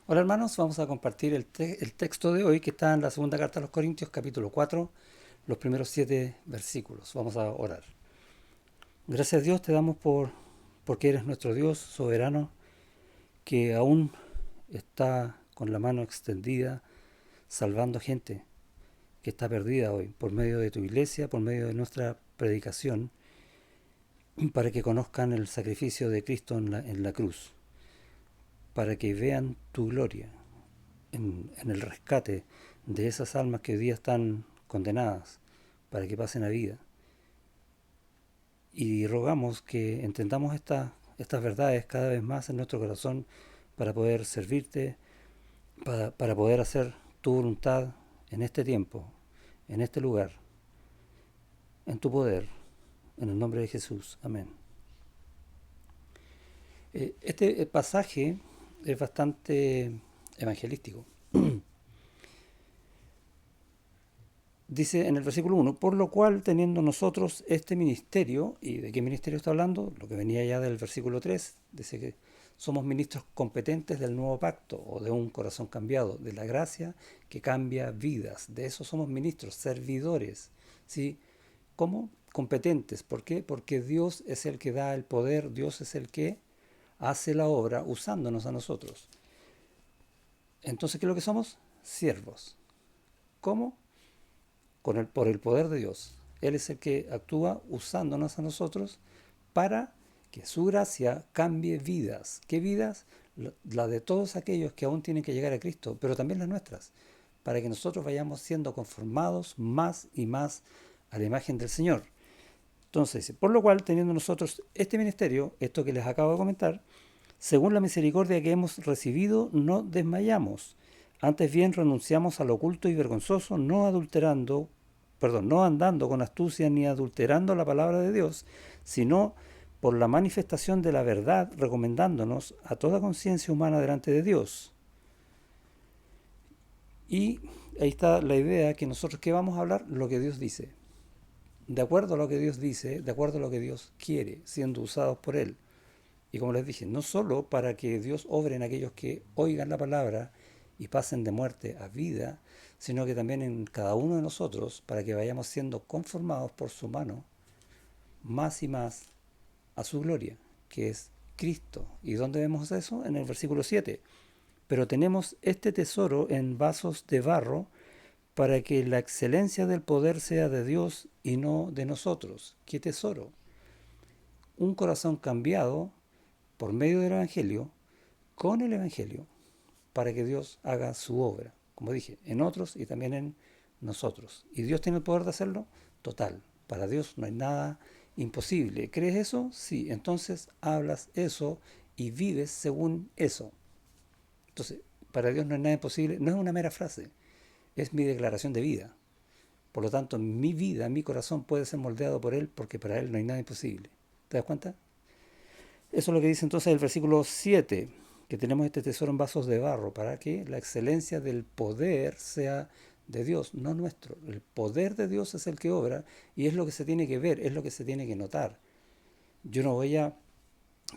Hola hermanos, vamos a compartir el texto de hoy que está en la segunda carta a los Corintios, capítulo 4, los primeros 7 versículos. Vamos a orar. Gracias a Dios te damos porque eres nuestro Dios soberano, que aún está con la mano extendida, salvando gente que está perdida hoy, por medio de tu iglesia, por medio de nuestra predicación, para que conozcan el sacrificio de Cristo en la cruz, para que vean tu gloria en el rescate de esas almas que hoy día están condenadas para que pasen a vida. Y rogamos que entendamos estas verdades cada vez más en nuestro corazón para poder servirte, para poder hacer tu voluntad en este tiempo, en este lugar, en tu poder, en el nombre de Jesús. Amén. Este pasaje es bastante evangelístico. Dice en el versículo 1, por lo cual teniendo nosotros este ministerio, ¿y de qué ministerio está hablando? Lo que venía ya del versículo 3, dice que somos ministros competentes del nuevo pacto o de un corazón cambiado, de la gracia que cambia vidas. De eso somos ministros, servidores. ¿Sí? ¿Cómo? Competentes. ¿Por qué? Porque Dios es el que da el poder, Dios es el que hace la obra usándonos a nosotros. Entonces, ¿qué es lo que somos? Siervos. ¿Cómo? Por el poder de Dios. Él es el que actúa usándonos a nosotros para que su gracia cambie vidas. ¿Qué vidas? La de todos aquellos que aún tienen que llegar a Cristo, pero también las nuestras, para que nosotros vayamos siendo conformados más y más a la imagen del Señor. Entonces, por lo cual, teniendo nosotros este ministerio, esto que les acabo de comentar, según la misericordia que hemos recibido, no desmayamos. Antes bien renunciamos al oculto y vergonzoso, no andando con astucia ni adulterando la palabra de Dios, sino por la manifestación de la verdad, recomendándonos a toda conciencia humana delante de Dios. Y ahí está la idea que nosotros, ¿qué vamos a hablar? Lo que Dios dice. De acuerdo a lo que Dios dice, de acuerdo a lo que Dios quiere, siendo usados por Él. Y como les dije, no solo para que Dios obre en aquellos que oigan la palabra y pasen de muerte a vida, sino que también en cada uno de nosotros, para que vayamos siendo conformados por su mano más y más a su gloria, que es Cristo. ¿Y dónde vemos eso? En el versículo 7. Pero tenemos este tesoro en vasos de barro para que la excelencia del poder sea de Dios y no de nosotros. ¿Qué tesoro? Un corazón cambiado por medio del Evangelio, con el Evangelio, para que Dios haga su obra, como dije, en otros y también en nosotros. ¿Y Dios tiene el poder de hacerlo? Total. Para Dios no hay nada imposible. ¿Crees eso? Sí. Entonces hablas eso y vives según eso. Entonces, para Dios no hay nada imposible. No es una mera frase, es mi declaración de vida. Por lo tanto, mi vida, mi corazón puede ser moldeado por Él porque para Él no hay nada imposible. ¿Te das cuenta? Eso es lo que dice entonces el versículo 7, que tenemos este tesoro en vasos de barro para que la excelencia del poder sea de Dios, no nuestro. El poder de Dios es el que obra y es lo que se tiene que ver, es lo que se tiene que notar. Yo no voy a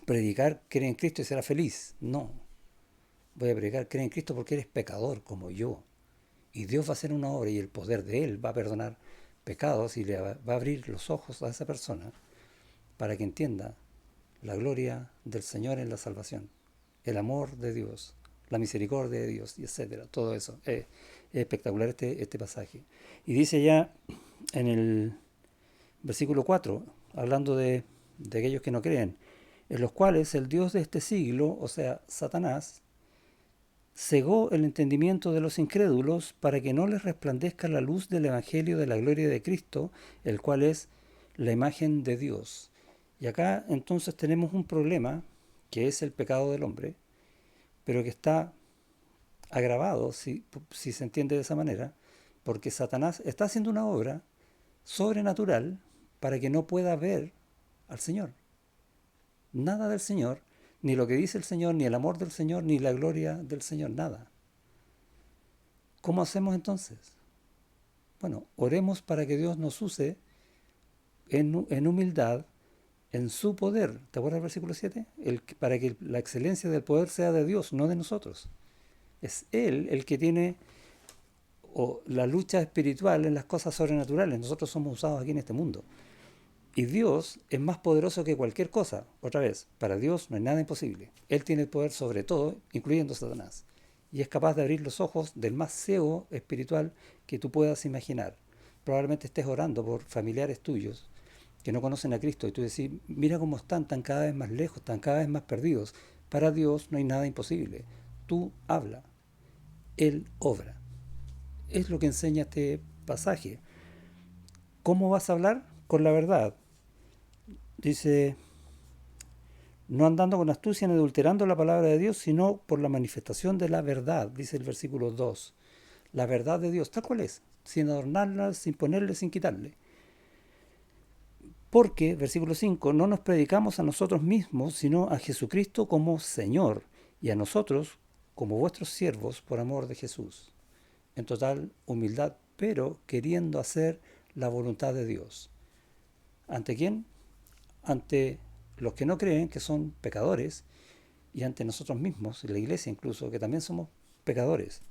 predicar cree en Cristo y será feliz, no. Voy a predicar cree en Cristo porque eres pecador como yo. Y Dios va a hacer una obra y el poder de Él va a perdonar pecados y le va a abrir los ojos a esa persona para que entienda la gloria del Señor en la salvación, el amor de Dios, la misericordia de Dios, y etcétera. Todo eso. Es espectacular este pasaje. Y dice ya en el versículo 4, hablando de aquellos que no creen, en los cuales el Dios de este siglo, o sea, Satanás, cegó el entendimiento de los incrédulos para que no les resplandezca la luz del Evangelio de la gloria de Cristo, el cual es la imagen de Dios. Y acá entonces tenemos un problema, que es el pecado del hombre, pero que está agravado, si se entiende de esa manera, porque Satanás está haciendo una obra sobrenatural para que no pueda ver al Señor. Nada del Señor, ni lo que dice el Señor, ni el amor del Señor, ni la gloria del Señor, nada. ¿Cómo hacemos entonces? Bueno, oremos para que Dios nos use en humildad, en su poder. ¿Te acuerdas del versículo 7? Para que la excelencia del poder sea de Dios, no de nosotros. Es Él el que tiene la lucha espiritual en las cosas sobrenaturales. Nosotros somos usados aquí en este mundo. Y Dios es más poderoso que cualquier cosa. Otra vez, para Dios no hay nada imposible. Él tiene el poder sobre todo, incluyendo Satanás. Y es capaz de abrir los ojos del más ciego espiritual que tú puedas imaginar. Probablemente estés orando por familiares tuyos que no conocen a Cristo y tú decís, mira cómo están tan cada vez más lejos, tan cada vez más perdidos. Para Dios no hay nada imposible. Tú habla, Él obra. Es lo que enseña este pasaje. ¿Cómo vas a hablar? Con la verdad. Dice, no andando con astucia ni adulterando la palabra de Dios, sino por la manifestación de la verdad, dice el versículo 2. La verdad de Dios, tal cual es, sin adornarla, sin ponerle, sin quitarle. Porque, versículo 5, no nos predicamos a nosotros mismos, sino a Jesucristo como Señor, y a nosotros como vuestros siervos por amor de Jesús. En total humildad, pero queriendo hacer la voluntad de Dios. ¿Ante quién? Ante los que no creen, que son pecadores, y ante nosotros mismos, la iglesia incluso, que también somos pecadores.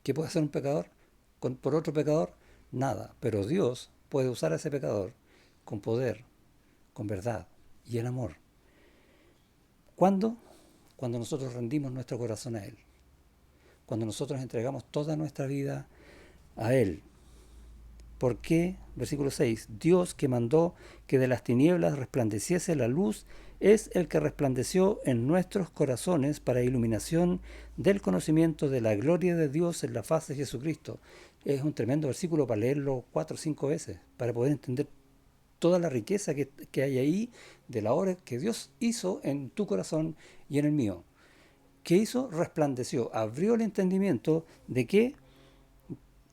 ¿Qué puede hacer un pecador por otro pecador? Nada, pero Dios puede usar a ese pecador con poder, con verdad y en amor. ¿Cuándo? Cuando nosotros rendimos nuestro corazón a Él, cuando nosotros entregamos toda nuestra vida a Él. ¿Por qué? Versículo 6. Dios que mandó que de las tinieblas resplandeciese la luz es el que resplandeció en nuestros corazones para iluminación del conocimiento de la gloria de Dios en la faz de Jesucristo. Es un tremendo versículo para leerlo 4 o 5 veces, para poder entender toda la riqueza que hay ahí de la obra que Dios hizo en tu corazón y en el mío. ¿Qué hizo? Resplandeció, abrió el entendimiento de que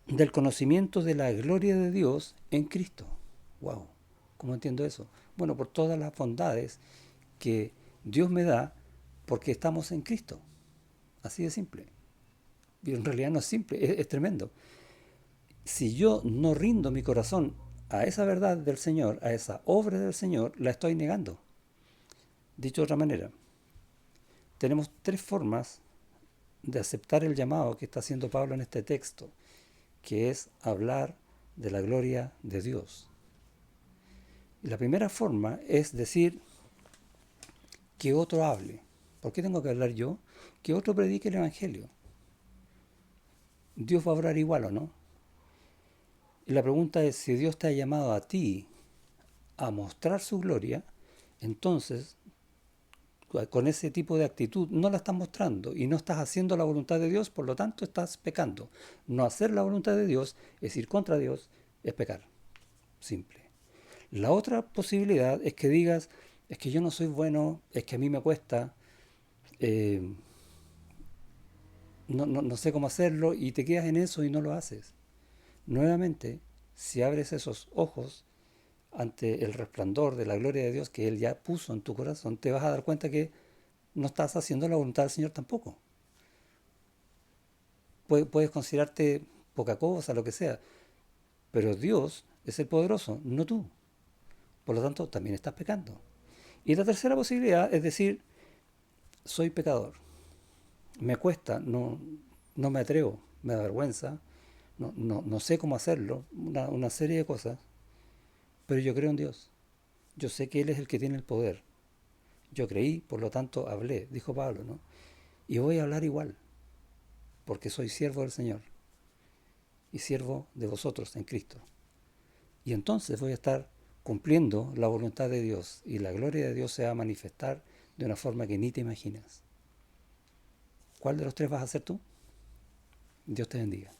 del conocimiento de la gloria de Dios en Cristo. ¡Wow! ¿Cómo entiendo eso? Bueno, por todas las bondades que Dios me da porque estamos en Cristo. Así de simple. Y en realidad no es simple, es tremendo. Si yo no rindo mi corazón a esa verdad del Señor, a esa obra del Señor, la estoy negando. Dicho de otra manera, tenemos tres formas de aceptar el llamado que está haciendo Pablo en este texto, que es hablar de la gloria de Dios. Y la primera forma es decir que otro hable. ¿Por qué tengo que hablar yo? Que otro predique el Evangelio. ¿Dios va a obrar igual o no? Y la pregunta es, si Dios te ha llamado a ti a mostrar su gloria, entonces con ese tipo de actitud no la estás mostrando y no estás haciendo la voluntad de Dios, por lo tanto estás pecando. No hacer la voluntad de Dios es ir contra Dios, es pecar. Simple. La otra posibilidad es que digas, es que yo no soy bueno, es que a mí me cuesta, eh, no sé cómo hacerlo y te quedas en eso y no lo haces. Nuevamente, si abres esos ojos ante el resplandor de la gloria de Dios que Él ya puso en tu corazón, te vas a dar cuenta que no estás haciendo la voluntad del Señor tampoco. Puedes considerarte poca cosa, lo que sea, pero Dios es el poderoso, no tú. Por lo tanto, también estás pecando. Y la tercera posibilidad es decir, soy pecador, me cuesta, no me atrevo, me da vergüenza, no sé cómo hacerlo, una serie de cosas, pero yo creo en Dios. Yo sé que Él es el que tiene el poder. Yo creí, por lo tanto hablé, dijo Pablo, ¿no? Y voy a hablar igual, porque soy siervo del Señor y siervo de vosotros en Cristo. Y entonces voy a estar cumpliendo la voluntad de Dios y la gloria de Dios se va a manifestar de una forma que ni te imaginas. ¿Cuál de los tres vas a hacer tú? Dios te bendiga.